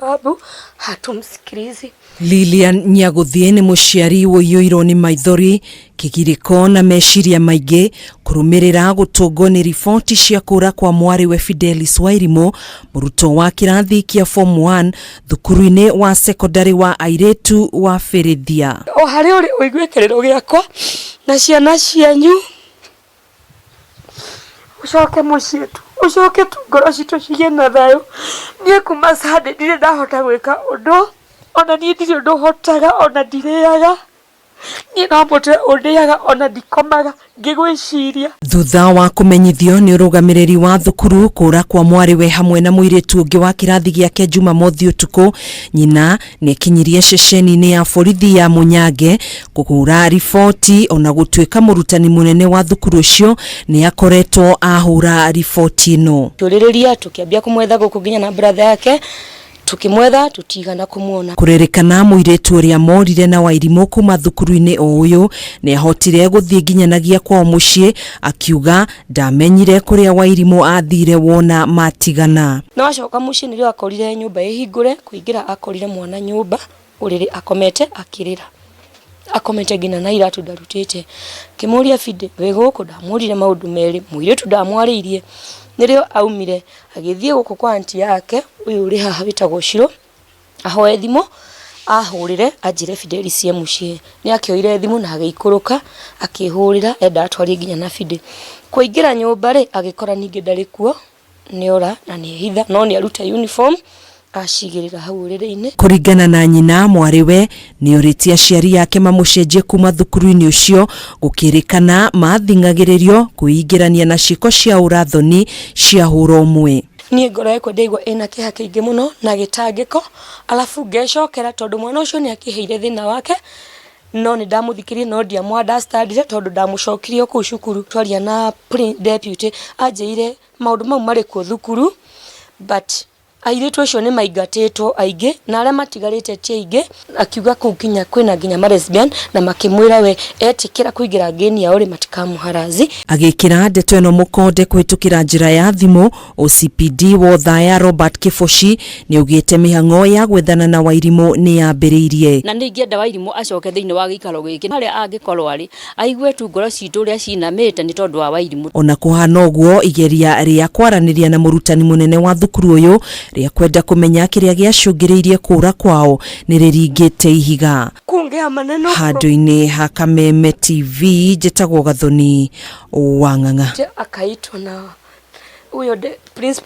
Babu hatumsikilizi. Lilian Nyaguthie ni muciari woiyũirwo ni maithori, kigiriko na meciria maingĩ kurumirira gutungwo ni riboti cia kũra kwa mwariwe Fidelis Wairimu, Murutwo wa kirathi kia form 1 thukuru-ini wa secondary wa airitu wa Birithia. O hari uri uigwekerero giakwa na ciana cianyu ucoke muciĩ tu, ucoke tu ngoro citũ cigĩe na thayũ. Niĩ kuma Sunday ndirĩ ndahota gwĩka ũndũ, ona niĩ ndirĩ ũndũ hotaga, ona ndirĩaga. Niĩ no mũtwe ũndĩaga, ona ndikomaga ngĩgwĩciria. Thutha wa kumenyithio ni urugamiriri wa thukuru kũra kwa mwariwe hamwe na mũirĩtu ũngĩ wa kirathi gĩake Jumamothi utuku, nyina nĩ kinyirie ceceni-inĩ ya borithi ya Munyange kũhũra riboti, ona gũtuĩka mũrutani mũnene wa thukuru ũcio nĩ akoretwo ahũra riboti ĩno. Tũrĩrĩria tukĩambia kumwetha gũkũ nginya na brother yake, tukimwetha tutigana kumuona. Kurerekana mũirĩtu ũrĩa morire na Wairimu kuma thukuru-inĩ o ũyũ nĩ ahotire gũthiĩ nginyanagia kwao mũciĩ, akiuga ndamenyire kũrĩa Wairimu athire wona matigana. No acoka mũciĩ nĩrĩo akorire nyũmba ĩhingũre, kũingĩra akorire mwana nyũmba ũrĩrĩ akomete akirĩra. Akomete ngina na iratu ndarutĩte. Kĩmũria Fide we gũkũ ndamũrire maũndũ merĩ, mũirĩtu ndamwarĩirie. Nĩrĩo aumire agĩthiĩ gũkũ kwa aunti yake ũyũ ũrĩ haha wĩtagwo Shiro, ahoe thimũ ahũrĩre anjĩre Fidelis ye mũciĩ. Nĩ akĩoire thimũ na agĩikũrũka akĩhũrĩra enda atwarie nginya na Fide. Kũingĩra nyũmba rĩ agĩkora ningĩ ndarĩ kuo, nĩora na nĩ hitha, no nĩ aruta uniform acigĩrĩra hau ũrĩrĩ-inĩ. Kũringana na nyina mwariwe nĩ ũrĩtie aciari yake mamũcenjie kuma thukuru-inĩ ũcio, gũkĩrĩkana mathingagĩrĩrio kwĩingĩrania na ciĩko cia ũrathoni cia hũra ũmwe. Niĩ ngoro yakwa ndaigua ĩna kĩeha kĩingĩ mũno na gĩtangĩko, alafu ngecokera tondũ mwana ũcio nĩ akĩheire thĩna wake, no nĩ ndamũthikĩrie no ndiamũ-understandire tondũ ndamũcokirie kũu cukuru. Twaria na deputy anjĩire maũndũ mau marĩ kuo thukuru, but airitu acio nĩ maingatĩtwo aingĩ na arĩa matigarĩte ti aingĩ, akiuga kũu kinya kwĩna nginya ma lesbian na makĩmwĩra we etĩkĩra kũingĩra ngeni yao rĩ matikamũharazi. Agĩkĩra ndeto ĩno mũkonde kũhĩtũkĩra njĩra ya thimũ, OCPD wa Othaya Robert Kiboshi nĩ augĩte mĩhang'o ya gwethana na Wairimu nĩ yambĩrĩirie. Na nĩ ingĩenda Wairimu acoke thĩinĩ wa gĩikaro gĩkĩ harĩa angĩkorwo arĩ, aigue tu ngoro citũ ũrĩa cinamĩte nĩ tondũ wa Wairimu. Ona kũhana ũguo igeria rĩa kwaranĩria na mũrutani mũnene wa thukuru ũyũ rĩa kwenda kũmenya kĩrĩa gĩacũngĩrĩirie kũra kwao nĩ rĩringĩte ihiga. Handũ-inĩ ha Kameme TV njĩtagwo Gathoni wa Ng'ang'a. Akaitwo na huyo principal